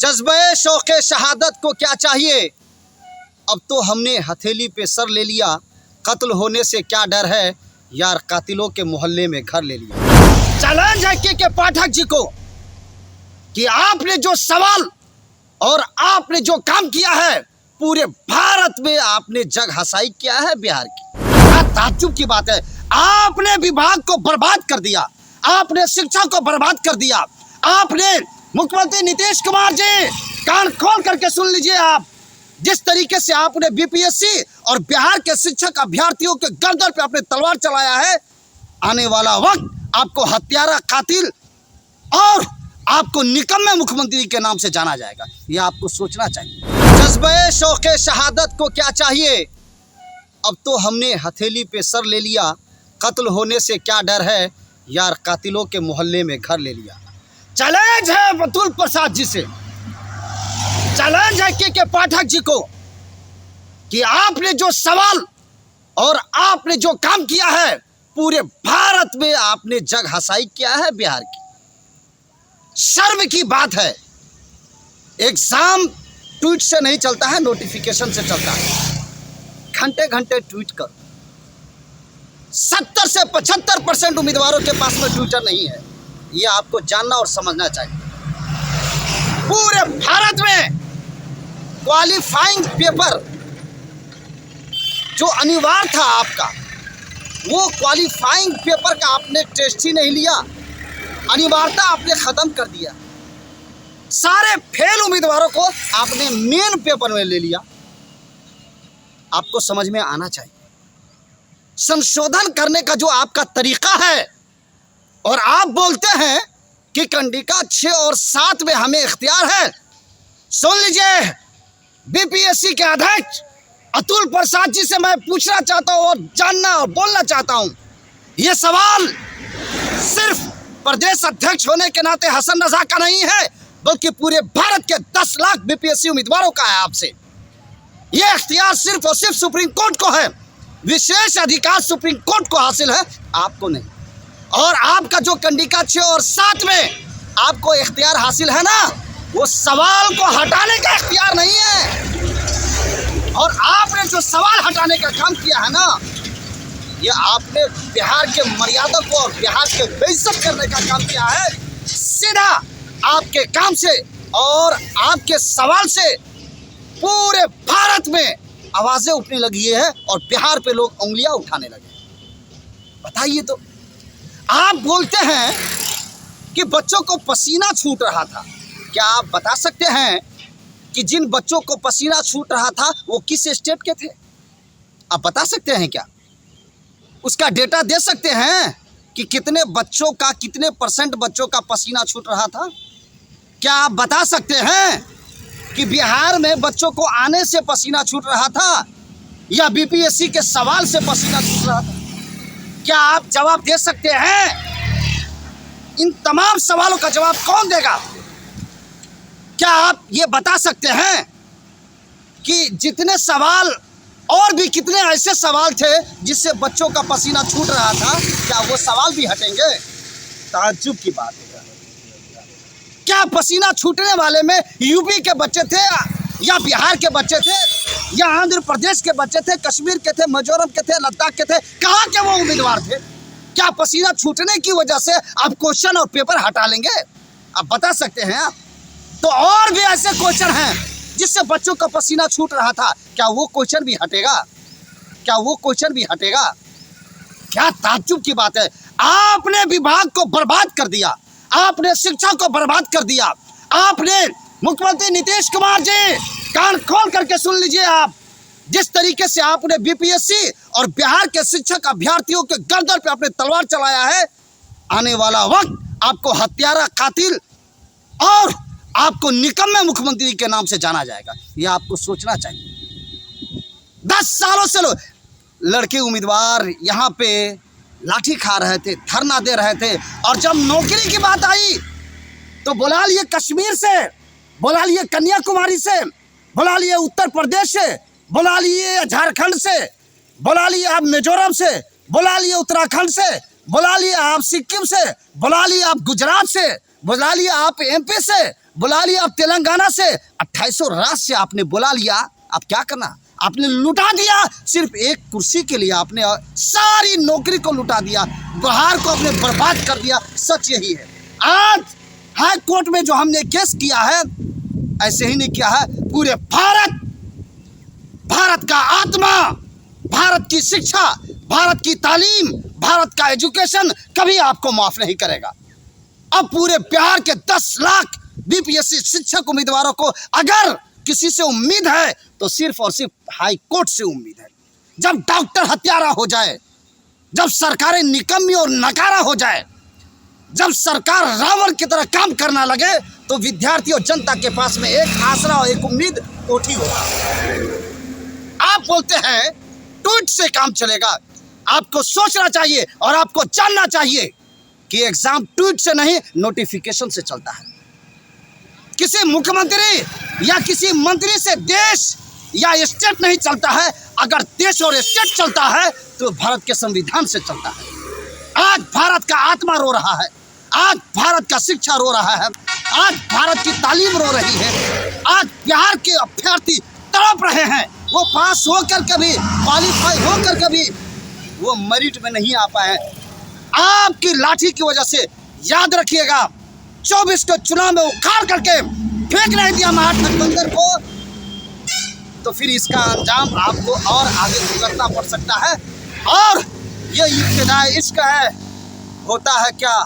जज्बे शौक़े शहादत को क्या चाहिए, अब तो हमने हथेली पे सर ले लिया। कत्ल होने से क्या डर है, यार कातिलों के मोहल्ले में घर ले लिया। चैलेंज है के पाठक जी को कि आपने जो सवाल और आपने जो काम किया है, पूरे भारत में आपने जग हसाई किया है बिहार की। क्या ताज्जुब की बात है, आपने विभाग को बर्बाद कर दिया, आपने शिक्षा को बर्बाद कर दिया। आपने मुख्यमंत्री नीतीश कुमार जी, कान खोल करके सुन लीजिए आप, जिस तरीके से आपने बीपीएससी और बिहार के शिक्षक अभ्यर्थियों के गर्दन पे अपने तलवार चलाया है, आने वाला वक्त आपको हत्यारा, कातिल और आपको निकम्मे मुख्यमंत्री के नाम से जाना जाएगा। ये आपको सोचना चाहिए। जज्बे शौक़े शहादत को क्या चाहिए, अब तो हमने हथेली पे सर ले लिया। कत्ल होने से क्या डर है, यार कातिलों के मोहल्ले में घर ले लिया। चैलेंज है अतुल प्रसाद जी से, चैलेंज है के पाठक जी को कि आपने जो सवाल और आपने जो काम किया है, पूरे भारत में आपने जग हसाई किया है बिहार की। शर्म की बात है, एग्जाम ट्वीट से नहीं चलता है, नोटिफिकेशन से चलता है। घंटे घंटे ट्वीट कर 70 से 75% उम्मीदवारों के पास में ट्विटर नहीं है। ये आपको जानना और समझना चाहिए। पूरे भारत में क्वालिफाइंग पेपर जो अनिवार्य था आपका, वो क्वालिफाइंग पेपर का आपने टेस्ट ही नहीं लिया, अनिवार्यता आपने खत्म कर दिया। सारे फेल उम्मीदवारों को आपने मेन पेपर में ले लिया। आपको समझ में आना चाहिए, संशोधन करने का जो आपका तरीका है, और आप बोलते हैं कि कंडिका 6 और 7 में हमें इख्तियार है। सुन लीजिए, बीपीएससी के अध्यक्ष अतुल प्रसाद जी से मैं पूछना चाहता हूं और जानना और बोलना चाहता हूं, ये सवाल सिर्फ प्रदेश अध्यक्ष होने के नाते हसन रजा का नहीं है, बल्कि पूरे भारत के 10 लाख बीपीएससी उम्मीदवारों का है आपसे। ये इख्तियार सिर्फ और सिर्फ सुप्रीम कोर्ट को है, विशेष अधिकार सुप्रीम कोर्ट को हासिल है, आपको नहीं। और आपका जो कंडिका 6 और 7 में आपको इख्तियार हासिल है ना, वो सवाल को हटाने का इख्तियार नहीं है। और आपने जो सवाल हटाने का काम किया है ना, ये आपने बिहार के मर्यादा को और बिहार के बेइज्जत करने का काम किया है। सीधा आपके काम से और आपके सवाल से पूरे भारत में आवाजें उठने लगी है और बिहार पे लोग उंगलियां उठाने लगे। बताइए तो, आप बोलते हैं कि बच्चों को पसीना छूट रहा था। क्या आप बता सकते हैं कि जिन बच्चों को पसीना छूट रहा था वो किस स्टेट के थे? आप बता सकते हैं क्या? उसका डेटा दे सकते हैं कि कितने बच्चों का, कितने % बच्चों का पसीना छूट रहा था? क्या आप बता सकते हैं कि बिहार में बच्चों को आने से पसीना छूट रहा था या बीपीएससी के सवाल से पसीना छूट रहा था? क्या आप जवाब दे सकते हैं? इन तमाम सवालों का जवाब कौन देगा? क्या आप ये बता सकते हैं कि जितने सवाल और भी कितने ऐसे सवाल थे जिससे बच्चों का पसीना छूट रहा था, क्या वो सवाल भी हटेंगे? ताज्जुब की बात है। क्या पसीना छूटने वाले में यूपी के बच्चे थे या बिहार के बच्चे थे या आंध्र प्रदेश के बच्चे थे, कश्मीर के थे, मिजोरम के थे, लद्दाख के थे? कहाँ के वो उम्मीदवार थे? क्या पसीना छूटने की वजह से आप क्वेश्चन और पेपर हटा लेंगे? आप बता सकते हैं आप? तो और भी ऐसे क्वेश्चन हैं जिससे बच्चों का पसीना छूट रहा था, क्या वो क्वेश्चन भी हटेगा? क्या वो क्वेश्चन भी हटेगा? क्या ताज्जुब की बात है, आपने विभाग को बर्बाद कर दिया, आपने शिक्षा को बर्बाद कर दिया। आपने मुख्यमंत्री नीतीश कुमार जी, कान खोल करके सुन लीजिए आप, जिस तरीके से आपने बीपीएससी और बिहार के शिक्षक अभ्यर्थियों के गर्दन पे अपने तलवार चलाया है, आने वाला वक्त आपको हत्यारा, कातिल और आपको निकम्मे मुख्यमंत्री के नाम से जाना जाएगा। ये आपको सोचना चाहिए। 10 सालों से लड़के उम्मीदवार यहाँ पे लाठी खा रहे थे, धरना दे रहे थे, और जब नौकरी की बात आई तो बुला लिए कश्मीर से, बुला लिए कन्याकुमारी से, बुला लिए उत्तर प्रदेश से, बुला लिए झारखंड से, बुला लिए आप मिजोरम से, बुला लिए उत्तराखंड से, बुला लिए आप सिक्किम से, बुला लिए आप गुजरात से, बुला लिए आप एमपी से, बुला लिया, अब तेलंगाना से 2800 राज्य से आपने बुला लिया। अब क्या करना, आपने लुटा दिया। सिर्फ एक कुर्सी के लिए आपने सारी नौकरी को लुटा दिया, बिहार को आपने बर्बाद कर दिया। सच यही है। आज हाई कोर्ट में जो हमने केस किया है, ऐसे ही नहीं किया है, पूरे भारत का आत्मा, भारत की शिक्षा, भारत की तालीम, भारत का एजुकेशन कभी आपको माफ नहीं करेगा। अब पूरे बिहार के 10 लाख बीपीएससी शिक्षक उम्मीदवारों को अगर किसी से उम्मीद है तो सिर्फ और सिर्फ हाई कोर्ट से उम्मीद है। जब डॉक्टर हत्यारा हो जाए, जब सरकारें निकम्मी और नकारा हो जाए, जब सरकार रावण की तरह काम करना लगे, तो विद्यार्थी और जनता के पास में एक आसरा और एक उम्मीद कोठी होगा। आप बोलते हैं ट्वीट से काम चलेगा। आपको सोचना चाहिए और आपको जानना चाहिए कि एग्जाम ट्वीट से नहीं, नोटिफिकेशन से चलता है। किसी मुख्यमंत्री या किसी मंत्री से देश या स्टेट नहीं चलता है। अगर देश और स्टेट चलता है तो भारत के संविधान से चलता है। आज भारत का आत्मा रो रहा है, आज भारत का शिक्षा रो रहा है, आज भारत की तालीम रो रही है। आज बिहार के अभ्यर्थी तड़प रहे हैं, वो पास होकर कभी, क्वालिफाई होकर कभी वो मेरिट में नहीं आ पाए। आपकी लाठी की वजह से याद रखिएगा, 24 को चुनाव में उखाड़ करके फेंक नहीं दिया महागठबंधन को, तो फिर इसका अंजाम आपको और आगे भुगतना पड़ सकता है। और ये इब्तिदाई इश्क है, होता है क्या।